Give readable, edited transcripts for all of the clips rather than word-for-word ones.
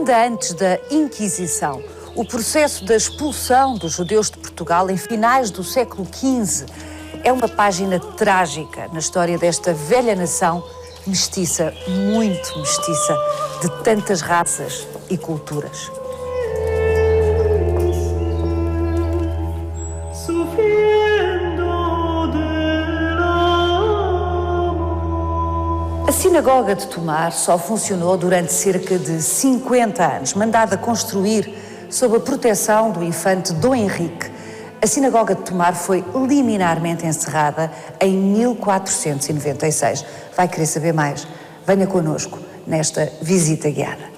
Ainda antes da Inquisição, o processo da expulsão dos judeus de Portugal em finais do século XV é uma página trágica na história desta velha nação mestiça, muito mestiça, de tantas raças e culturas. A Sinagoga de Tomar só funcionou durante cerca de 50 anos, mandada construir sob a proteção do infante Dom Henrique. A Sinagoga de Tomar foi liminarmente encerrada em 1496. Vai querer saber mais? Venha connosco nesta visita guiada.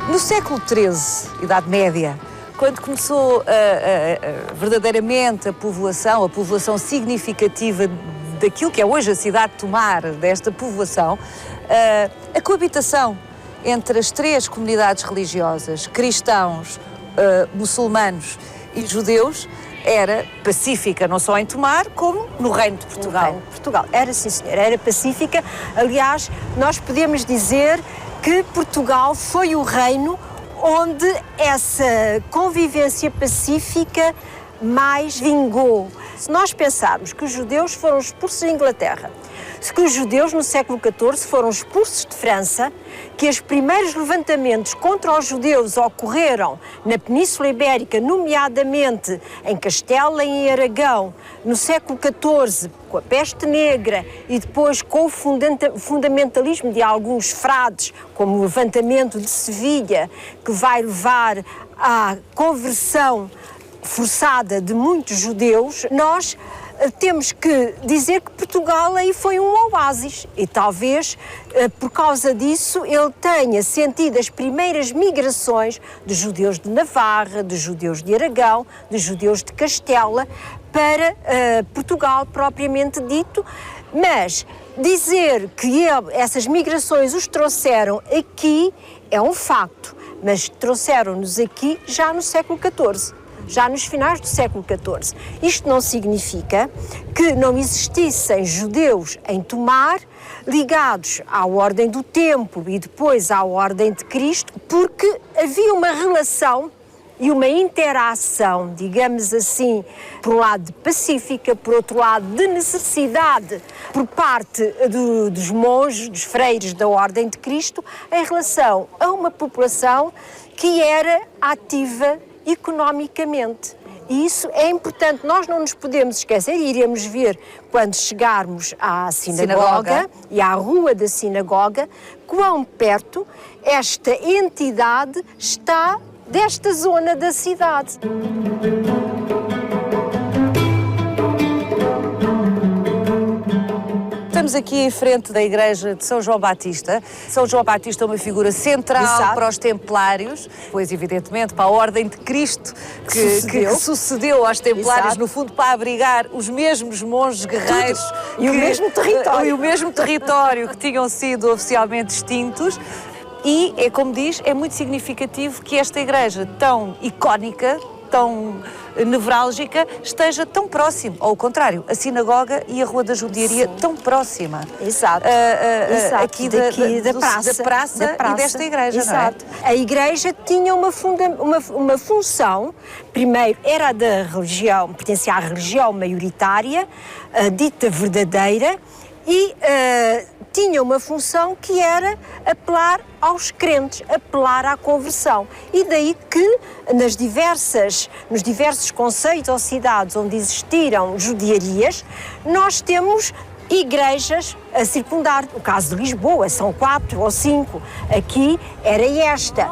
No século XIII, Idade Média, quando começou verdadeiramente a povoação significativa daquilo que é hoje a cidade de Tomar, desta povoação, a coabitação entre as três comunidades religiosas, cristãos, muçulmanos e judeus, era pacífica, não só em Tomar, como no Reino de Portugal. No Reino de Portugal. Era, sim, senhora, era pacífica. Aliás, nós podemos dizer que Portugal foi o reino onde essa convivência pacífica mais vingou. Se nós pensarmos que os judeus foram expulsos da Inglaterra, que os judeus no século XIV foram expulsos de França, que os primeiros levantamentos contra os judeus ocorreram na Península Ibérica, nomeadamente em Castela e em Aragão, no século XIV, com a peste negra e depois com o fundamentalismo de alguns frades, como o levantamento de Sevilha, que vai levar à conversão forçada de muitos judeus, nós temos que dizer que Portugal aí foi um oásis e talvez por causa disso ele tenha sentido as primeiras migrações de judeus de Navarra, de judeus de Aragão, de judeus de Castela para Portugal propriamente dito, mas dizer que essas migrações os trouxeram aqui é um facto, mas trouxeram-nos aqui já no século XIV. Já nos finais do século XIV. Isto não significa que não existissem judeus em Tomar ligados à Ordem do Templo e depois à Ordem de Cristo, porque havia uma relação e uma interação, digamos assim, por um lado de pacífica, por outro lado de necessidade por parte dos monges, dos freiros da Ordem de Cristo, em relação a uma população que era ativa economicamente. E isso é importante, nós não nos podemos esquecer, e iremos ver quando chegarmos à sinagoga e à rua da sinagoga, quão perto esta entidade está desta zona da cidade. Estamos aqui em frente da igreja de São João Batista. São João Batista é uma figura central Exato. Para os templários, pois evidentemente para a Ordem de Cristo que sucedeu aos templários, Exato. No fundo para abrigar os mesmos monges guerreiros e o mesmo território. E o mesmo território que tinham sido oficialmente extintos. E, é como diz, é muito significativo que esta igreja tão icónica, tão nevrálgica, esteja tão próximo, ou ao contrário, a sinagoga e a Rua da Judiaria tão próxima. Exato. Aqui da praça e desta igreja, Exato. Não é? A igreja tinha uma função, primeiro era a da religião, pertencia à religião maioritária, dita verdadeira, e tinha uma função que era apelar aos crentes, apelar à conversão. E daí que nos diversos concelhos ou cidades onde existiram judiarias, nós temos igrejas a circundar. No caso de Lisboa, são 4 ou 5. Aqui era esta.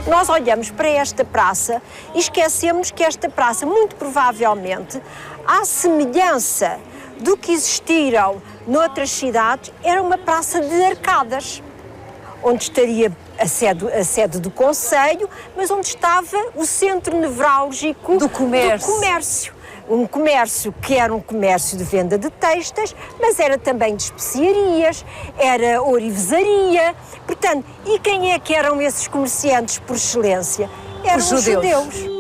Nós olhamos para esta praça e esquecemos que esta praça, muito provavelmente, à semelhança do que existiram noutras cidades, era uma praça de arcadas, onde estaria a sede do concelho, mas onde estava o centro nevrálgico do comércio. Um comércio que era um comércio de venda de textas, mas era também de especiarias, era ourivesaria. Portanto, e quem é que eram esses comerciantes por excelência? Eram os judeus.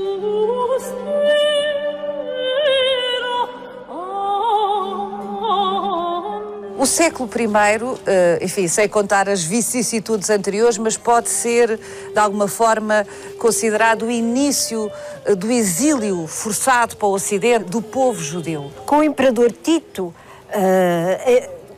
O século I, enfim, sem contar as vicissitudes anteriores, mas pode ser, de alguma forma, considerado o início do exílio forçado para o Ocidente do povo judeu. Com o imperador Tito,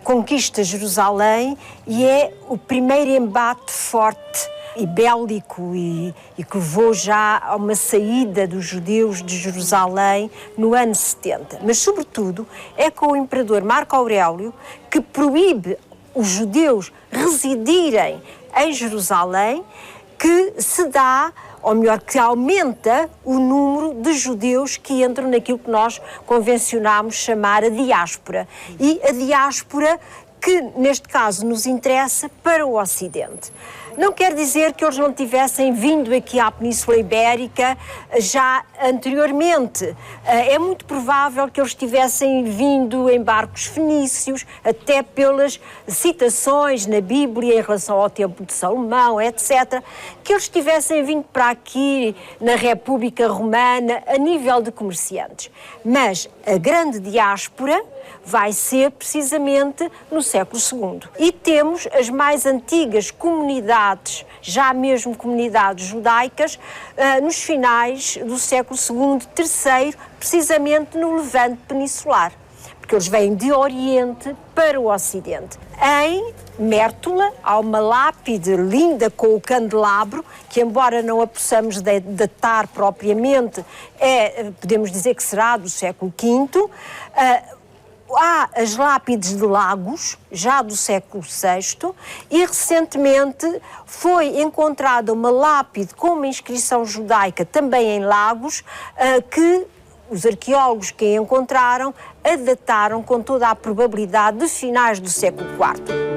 conquista Jerusalém e é o primeiro embate forte e bélico e que levou já a uma saída dos judeus de Jerusalém no ano 70. Mas, sobretudo, é com o imperador Marco Aurélio que proíbe os judeus residirem em Jerusalém, que se dá, ou melhor, que aumenta o número de judeus que entram naquilo que nós convencionámos chamar a diáspora. E a diáspora que, neste caso, nos interessa para o Ocidente. Não quer dizer que eles não tivessem vindo aqui à Península Ibérica já anteriormente. É muito provável que eles tivessem vindo em barcos fenícios, até pelas citações na Bíblia em relação ao Templo de Salomão, etc., que eles tivessem vindo para aqui na República Romana a nível de comerciantes. Mas a grande diáspora vai ser precisamente no século II. E temos as mais antigas comunidades, já mesmo comunidades judaicas, nos finais do século II, III, precisamente no Levante peninsular, porque eles vêm de Oriente para o Ocidente. Em Mértola há uma lápide linda com o candelabro, que embora não a possamos datar propriamente, podemos dizer que será do século V. Há as lápides de Lagos, já do século VI, e recentemente foi encontrada uma lápide com uma inscrição judaica também em Lagos, que os arqueólogos que a encontraram a dataram com toda a probabilidade de finais do século IV.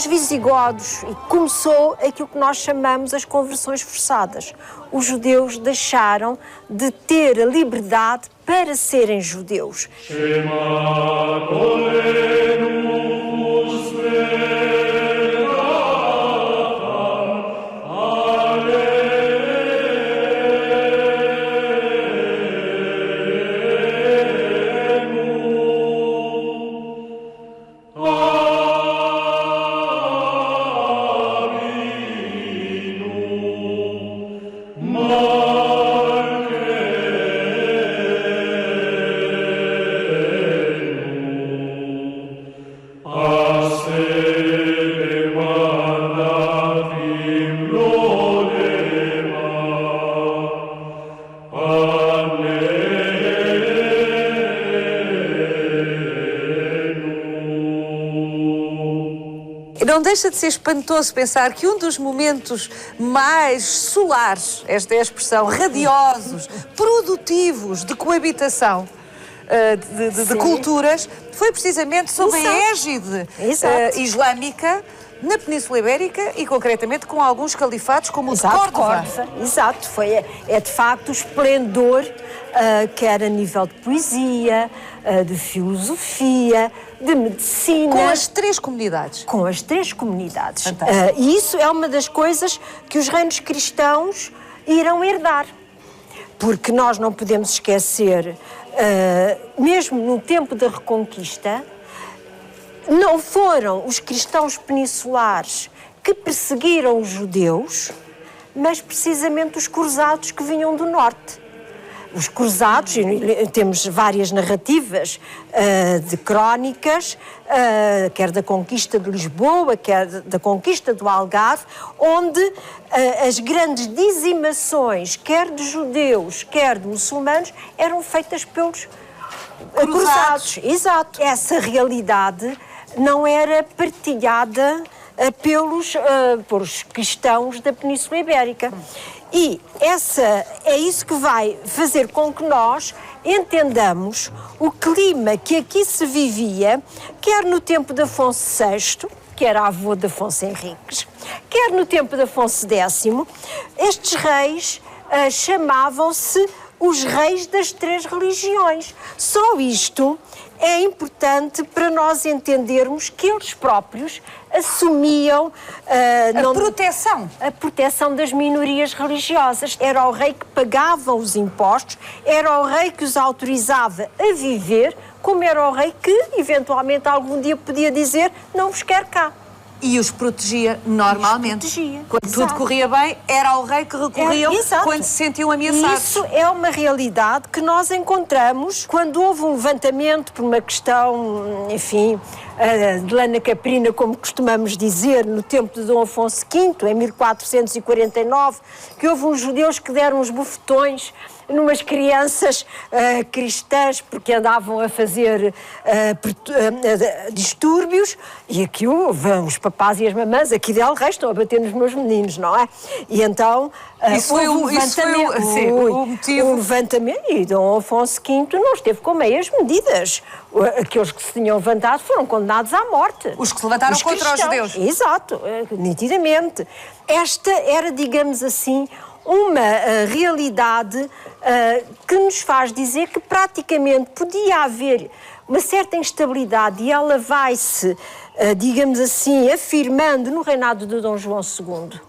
Visigodos, e começou aquilo que nós chamamos as conversões forçadas. Os judeus deixaram de ter a liberdade para serem judeus. Não deixa de ser espantoso pensar que um dos momentos mais solares, esta é a expressão, radiosos, produtivos de coabitação de culturas, foi precisamente sob a égide islâmica na Península Ibérica e concretamente com alguns califatos como o de Córdoba. Exato, é de facto o esplendor, quer a nível de poesia, de filosofia, de medicina. Com as três comunidades. Com as três comunidades. E isso é uma das coisas que os reinos cristãos irão herdar. Porque nós não podemos esquecer, mesmo no tempo da Reconquista, não foram os cristãos peninsulares que perseguiram os judeus, mas precisamente os cruzados que vinham do norte. Os cruzados, temos várias narrativas de crónicas, quer da conquista de Lisboa, quer da conquista do Algarve, onde as grandes dizimações, quer de judeus, quer de muçulmanos, eram feitas pelos cruzados. Exato. Essa realidade não era partilhada pelos cristãos da Península Ibérica. E é isso que vai fazer com que nós entendamos o clima que aqui se vivia, quer no tempo de Afonso VI, que era avô de Afonso Henriques, quer no tempo de Afonso X. Estes reis chamavam-se os reis das três religiões. Só isto é importante para nós entendermos que eles próprios assumiam a proteção das minorias religiosas. Era o rei que pagava os impostos, era o rei que os autorizava a viver, como era o rei que, eventualmente, algum dia podia dizer: não vos quero cá. E os protegia normalmente. Quando tudo corria bem, era o rei que recorriam quando se sentiam ameaçados. Isso é uma realidade que nós encontramos quando houve um levantamento por uma questão, enfim, de lana caprina, como costumamos dizer, no tempo de Dom Afonso V, em 1449, que houve uns judeus que deram uns bofetões numas crianças cristãs porque andavam a fazer distúrbios, e aqui os papás e as mamãs aqui de El Rei estão a bater nos meus meninos, não é? E então isso foi o motivo. O levantamento, e Dom Afonso V não esteve com meias medidas. Aqueles que se tinham levantado foram condenados à morte. Os que se levantaram contra os judeus. Exato, nitidamente. Esta era, digamos assim, uma realidade que nos faz dizer que praticamente podia haver uma certa instabilidade, e ela vai-se, digamos assim, afirmando no reinado de Dom João II,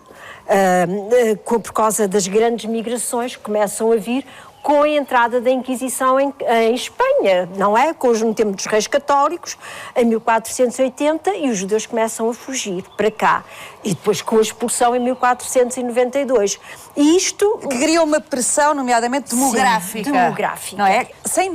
por causa das grandes migrações que começam a vir com a entrada da Inquisição em Espanha, não é? No tempo dos reis católicos, em 1480, e os judeus começam a fugir para cá. E depois com a expulsão em 1492. E isto... que criou uma pressão, nomeadamente demográfica. Sim, demográfica. Não é? 100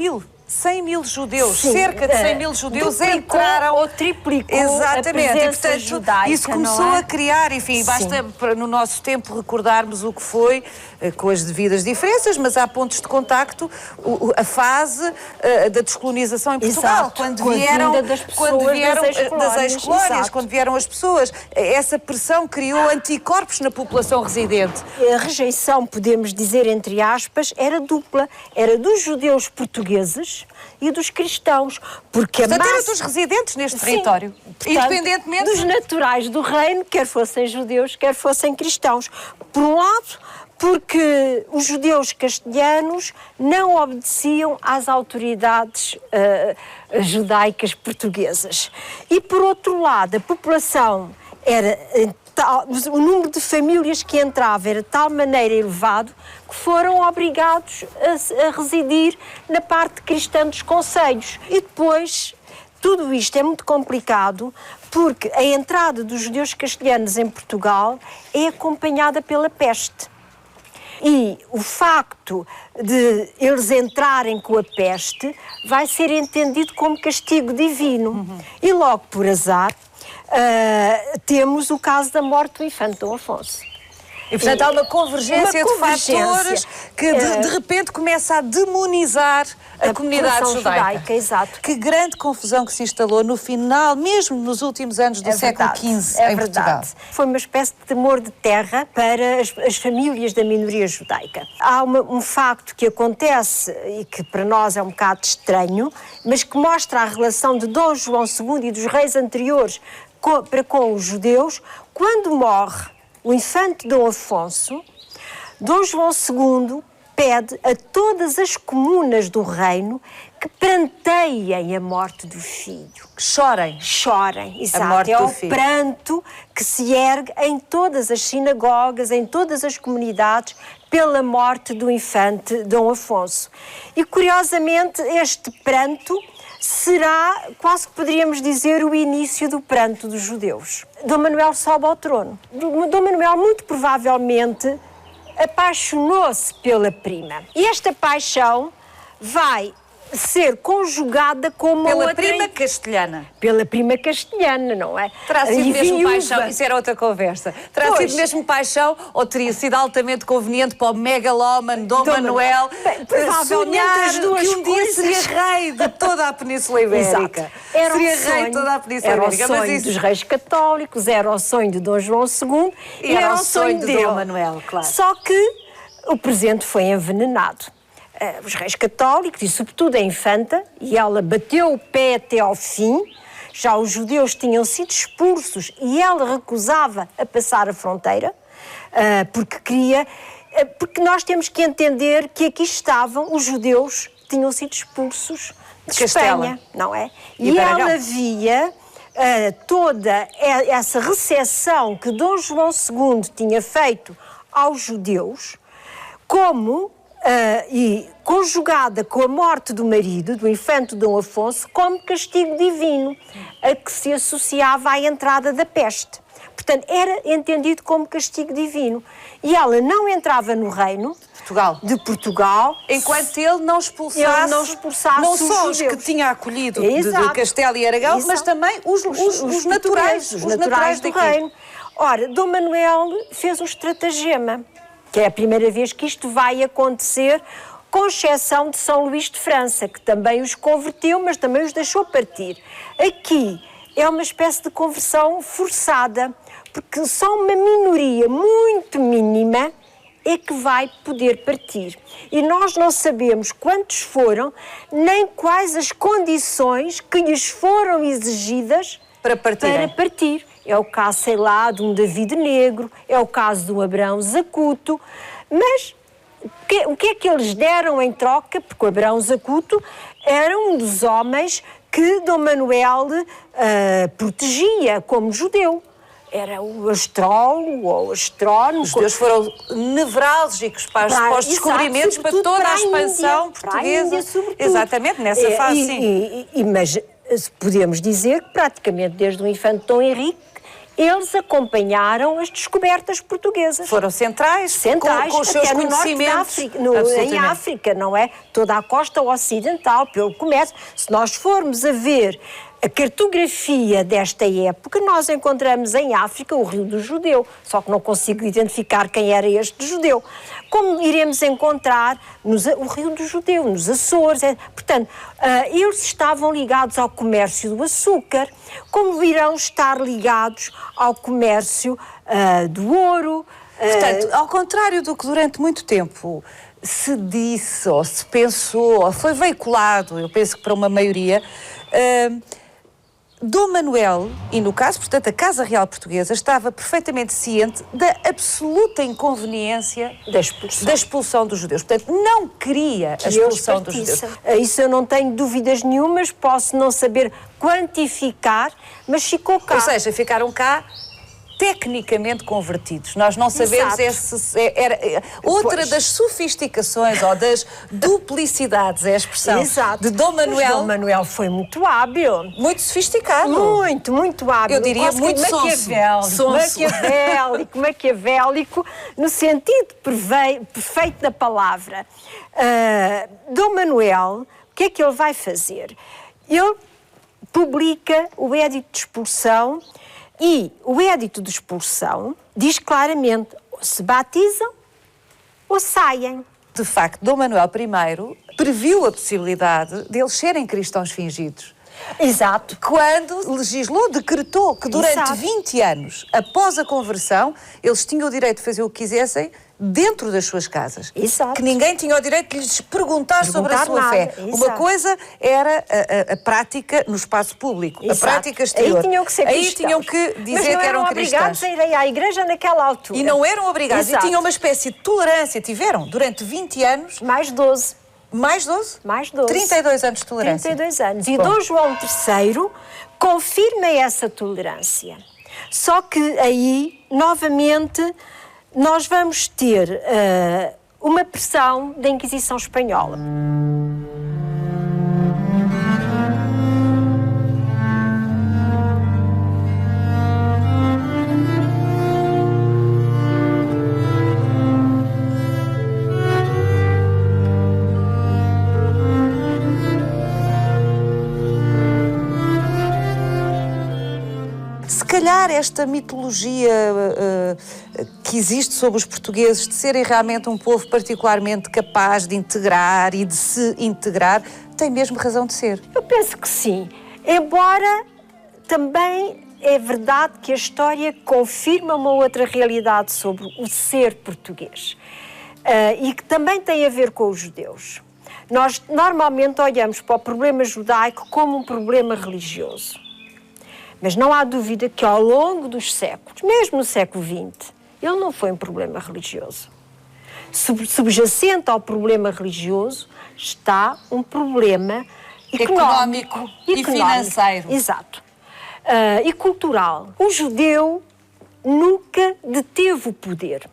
mil judeus, cerca de 100 mil judeus entraram ou triplicou. Exatamente, a e portanto judaica, isso começou a criar, enfim, basta no nosso tempo recordarmos o que foi, com as devidas diferenças, mas há pontos de contacto, a fase da descolonização em Portugal, quando vieram das ex-colónias, quando vieram as pessoas, essa pressão criou anticorpos na população residente. A rejeição, podemos dizer entre aspas, era dupla, era dos judeus portugueses e dos cristãos, porque portanto, era dos residentes neste território, portanto, independentemente dos naturais do reino, quer fossem judeus, quer fossem cristãos. Por um lado, porque os judeus castelhanos não obedeciam às autoridades judaicas portuguesas. E, por outro lado, a população era... o número de famílias que entrava era de tal maneira elevado que foram obrigados a residir na parte cristã dos concelhos. E depois, tudo isto é muito complicado porque a entrada dos judeus castelhanos em Portugal é acompanhada pela peste. E o facto de eles entrarem com a peste vai ser entendido como castigo divino. E logo por azar, temos o caso da morte do infante Dom Afonso. E, portanto, há uma convergência de fatores que, de repente, começa a demonizar a comunidade judaica. Exato. Que grande confusão que se instalou no final, mesmo nos últimos anos do século XV em Portugal. Foi uma espécie de temor de terra para as famílias da minoria judaica. Há um facto que acontece e que para nós é um bocado estranho, mas que mostra a relação de Dom João II e dos reis anteriores para com os judeus. Quando morre o infante Dom Afonso, Dom João II pede a todas as comunas do reino que pranteiem a morte do filho. Que chorem. Chorem, exato. É o pranto que se ergue em todas as sinagogas, em todas as comunidades, pela morte do infante Dom Afonso. E, curiosamente, este pranto será, quase que poderíamos dizer, o início do pranto dos judeus. Dom Manuel sobe ao trono. Dom Manuel, muito provavelmente, apaixonou-se pela prima. E esta paixão vai ser conjugada com uma pela outra... prima castelhana. Pela prima castelhana, não é? Terá sido mesmo paixão, isso era outra conversa. Terá sido mesmo paixão ou teria sido altamente conveniente para o megalómano Dom Manuel provavelmente as duas que um dia seria rei de toda a Península Ibérica. Seria rei de toda a Península Ibérica. Era o sonho dos reis católicos, era o sonho de Dom João II e era o sonho de Dom Manuel, claro. Só que o presente foi envenenado. Os reis católicos e sobretudo a infanta, e ela bateu o pé até ao fim. Já os judeus tinham sido expulsos e ela recusava a passar a fronteira porque nós temos que entender que aqui estavam os judeus que tinham sido expulsos de Espanha, não é? E ela via toda essa recepção que Dom João II tinha feito aos judeus como e conjugada com a morte do marido, do infante Dom Afonso, como castigo divino, a que se associava à entrada da peste. Portanto, era entendido como castigo divino. E ela não entrava no reino de Portugal enquanto ele não expulsasse não só os que tinha acolhido de Castelo e Aragão, mas também os naturais do reino. Ora, Dom Manuel fez um estratagema, que é a primeira vez que isto vai acontecer, com exceção de São Luís de França, que também os converteu, mas também os deixou partir. Aqui é uma espécie de conversão forçada, porque só uma minoria muito mínima é que vai poder partir. E nós não sabemos quantos foram, nem quais as condições que lhes foram exigidas para partir. É o caso, sei lá, de um David Negro, é o caso de um Abraão Zacuto, mas o que é que eles deram em troca? Porque o Abraão Zacuto era um dos homens que Dom Manuel protegia como judeu. Era o astrólogo ou astrónomo. Os judeus foram nevrálgicos para os descobrimentos, para toda a expansão portuguesa. Para a Índia, sobretudo. Exatamente, nessa fase, sim. Mas podemos dizer que praticamente desde o infante Dom Henrique eles acompanharam as descobertas portuguesas. Foram centrais com os seus conhecimentos. Em África, não é? Toda a costa ocidental, pelo comércio. Se nós formos a ver a cartografia desta época, nós encontramos em África o Rio do Judeu, só que não consigo identificar quem era este judeu. Como iremos encontrar o Rio do Judeu, nos Açores. Portanto, eles estavam ligados ao comércio do açúcar, como irão estar ligados ao comércio do ouro. Portanto, ao contrário do que durante muito tempo se disse, ou se pensou, ou foi veiculado, eu penso que para uma maioria, Dom Manuel, e no caso, portanto, a Casa Real Portuguesa, estava perfeitamente ciente da absoluta inconveniência da expulsão dos judeus. Portanto, não queria a expulsão dos judeus. Isso eu não tenho dúvidas nenhumas, posso não saber quantificar, mas ficou cá. Ou seja, ficaram cá tecnicamente convertidos. Nós não sabemos outra das sofisticações ou das duplicidades, é a expressão de Dom Manuel. Mas Dom Manuel foi muito hábil. Muito sofisticado. Muito hábil. Eu diria muito maquiavélico, no sentido perfeito da palavra. Dom Manuel, o que é que ele vai fazer? Ele publica o Édito de Expulsão. E o Édito de Expulsão diz claramente, ou se batizam ou saem. De facto, Dom Manuel I previu a possibilidade de eles serem cristãos fingidos. Exato. Quando legislou, decretou que durante Exato. 20 anos, após a conversão, eles tinham o direito de fazer o que quisessem dentro das suas casas. Exato. Que ninguém tinha o direito de lhes perguntar sobre a sua nada. fé. Exato. Uma coisa era a prática no espaço público, Exato. a prática exterior. Aí tinham que ser cristãos. Aí tinham que dizer que eram Mas não eram obrigados cristãos. a irem à igreja naquela altura. E não eram obrigados. Exato. E tinham uma espécie de tolerância. Tiveram, durante 20 anos, Mais 12. mais 12? Mais 12. 32 anos de tolerância. 32 anos. E Bom. Dom João III confirma essa tolerância. Só que aí, novamente, nós vamos ter uma pressão da Inquisição Espanhola. Se calhar esta mitologia que existe sobre os portugueses de serem realmente um povo particularmente capaz de integrar e de se integrar, tem mesmo razão de ser. Eu penso que sim. Embora também é verdade que a história confirma uma outra realidade sobre o ser português. E que também tem a ver com os judeus. Nós normalmente olhamos para o problema judaico como um problema religioso. Mas não há dúvida que ao longo dos séculos, mesmo no século XX, ele não foi um problema religioso. Subjacente ao problema religioso está um problema económico e financeiro. Exato. E cultural. O judeu nunca deteve o poder,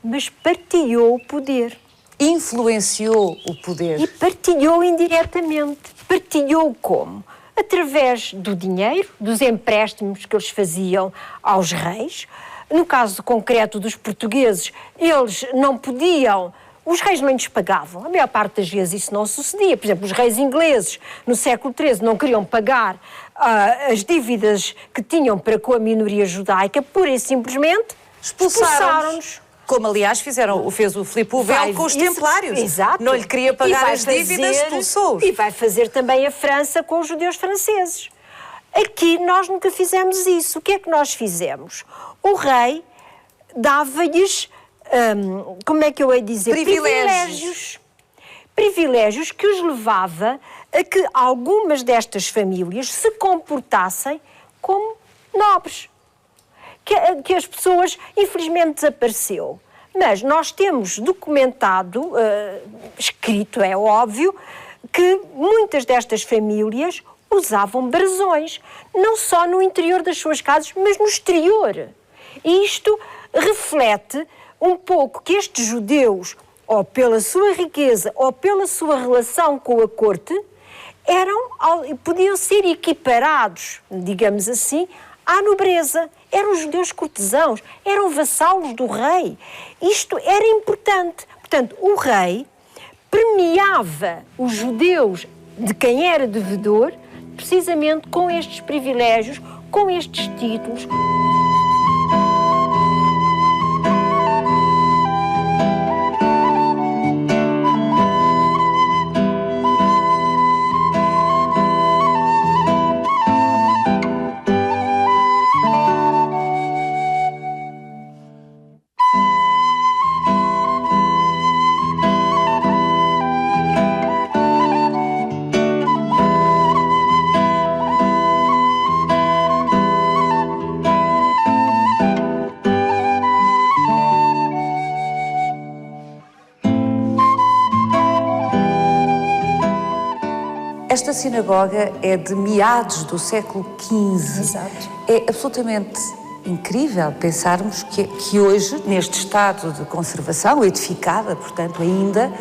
mas partilhou o poder. Influenciou o poder. E partilhou indiretamente. Partilhou como? Através do dinheiro, dos empréstimos que eles faziam aos reis. No caso concreto dos portugueses, eles não podiam, os reis não lhes pagavam. A maior parte das vezes isso não sucedia. Por exemplo, os reis ingleses, no século XIII, não queriam pagar as dívidas que tinham para com a minoria judaica, pura e simplesmente expulsaram-nos. Como, aliás, fez o Filipe o Belo com os templários. Exato. Não lhe queria pagar as dívidas, expulsou-os. E vai fazer também a França com os judeus franceses. Aqui nós nunca fizemos isso. O que é que nós fizemos? O rei dava-lhes, como é que eu hei de dizer? Privilégios que os levava a que algumas destas famílias se comportassem como nobres. Que as pessoas, infelizmente, desapareceu. Mas nós temos documentado, escrito, é óbvio, que muitas destas famílias usavam brasões, não só no interior das suas casas, mas no exterior. E isto reflete um pouco que estes judeus, ou pela sua riqueza, ou pela sua relação com a corte, podiam ser equiparados, digamos assim, à nobreza. Eram judeus cortesãos, eram vassalos do rei. Isto era importante. Portanto, o rei premiava os judeus de quem era devedor, precisamente com estes privilégios, com estes títulos. Esta sinagoga é de meados do século XV. Exato. É absolutamente incrível pensarmos que hoje, neste estado de conservação, edificada, portanto, ainda,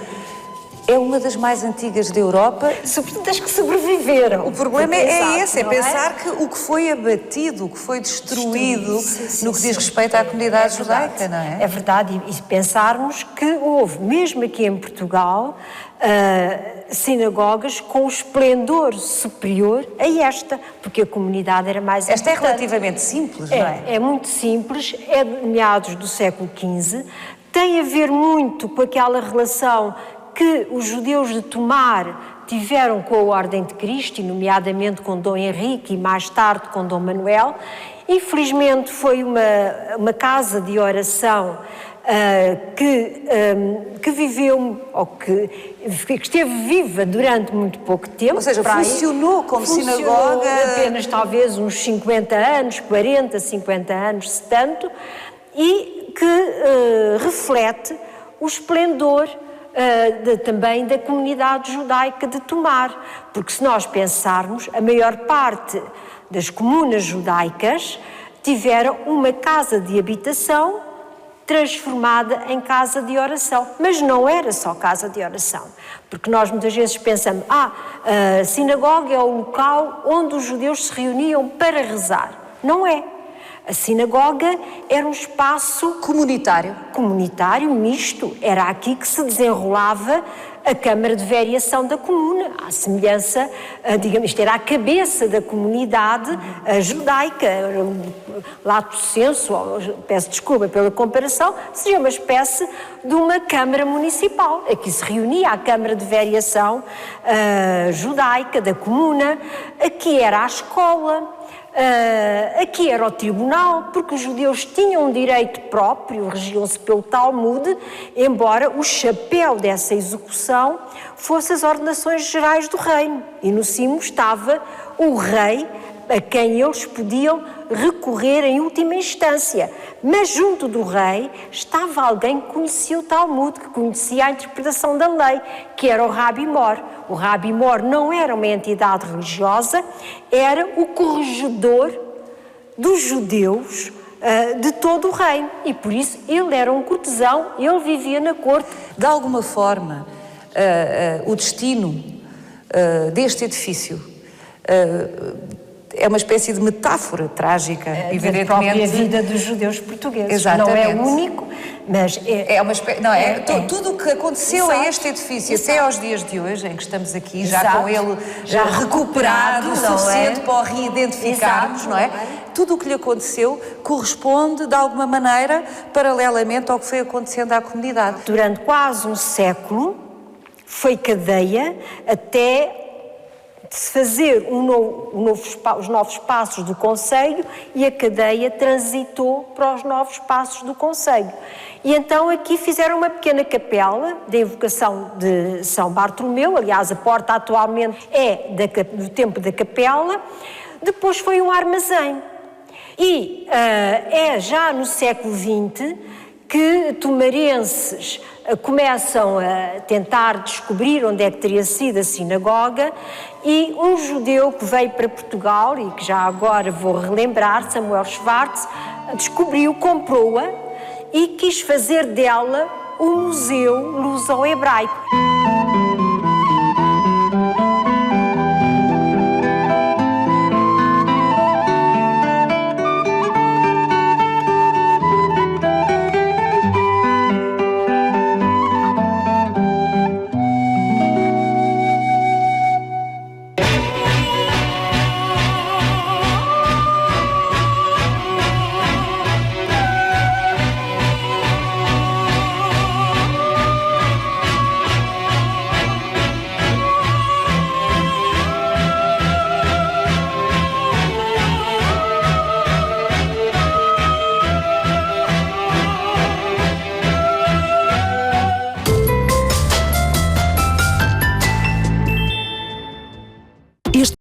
É uma das mais antigas da Europa. Sobretudo das que sobreviveram. O problema é esse, é pensar que o que foi abatido, o que foi destruído no que diz respeito à comunidade judaica, não é? É verdade, e pensarmos que houve, mesmo aqui em Portugal, sinagogas com um esplendor superior a esta, porque a comunidade era mais Esta é importante. relativamente simples, não é? É muito simples, é de meados do século XV, tem a ver muito com aquela relação que os judeus de Tomar tiveram com a Ordem de Cristo, e nomeadamente com Dom Henrique e mais tarde com Dom Manuel. Infelizmente foi uma casa de oração que viveu, ou que esteve viva durante muito pouco tempo. Ou seja, funcionou como sinagoga... apenas talvez uns 50 anos, 40, 50 anos, se tanto, e que reflete o esplendor também da comunidade judaica de Tomar, porque se nós pensarmos, a maior parte das comunas judaicas tiveram uma casa de habitação transformada em casa de oração, mas não era só casa de oração, porque nós muitas vezes pensamos, a sinagoga é o local onde os judeus se reuniam para rezar. Não é. A sinagoga era um espaço comunitário misto. Era aqui que se desenrolava a Câmara de Variação da Comuna, à semelhança, digamos, isto era a cabeça da comunidade judaica, lato sensu, peço desculpa pela comparação, seria uma espécie de uma Câmara Municipal. Aqui se reunia a Câmara de Variação judaica da Comuna, aqui era a escola, aqui era o tribunal, porque os judeus tinham um direito próprio, regiam-se pelo Talmud, embora o chapéu dessa execução fosse as ordenações gerais do reino. E no cimo estava o rei, a quem eles podiam recorrer em última instância. Mas junto do rei estava alguém que conhecia o Talmud, que conhecia a interpretação da lei, que era o Rabi Mor. O Rabi Mor não era uma entidade religiosa, era o corregedor dos judeus de todo o reino. E por isso ele era um cortesão, ele vivia na corte. De alguma forma, o destino deste edifício é uma espécie de metáfora trágica, evidentemente. Da própria vida dos judeus portugueses. Exatamente. Não é único, mas é uma espécie, não é? Tudo o que aconteceu a este edifício até aos dias de hoje, em que estamos aqui, já com ele já recuperado o suficiente para o reidentificarmos, não é? Tudo o que lhe aconteceu corresponde, de alguma maneira, paralelamente ao que foi acontecendo à comunidade. Durante quase um século, foi cadeia até de se fazer os novos passos do Conselho, e a cadeia transitou para os novos passos do Conselho. E então aqui fizeram uma pequena capela da invocação de São Bartolomeu, aliás a porta atualmente é do tempo da capela, depois foi um armazém. E é já no século XX que tomarenses começam a tentar descobrir onde é que teria sido a sinagoga, e um judeu que veio para Portugal, e que já agora vou relembrar, Samuel Schwartz, descobriu, comprou-a e quis fazer dela o Museu Luso-Hebraico.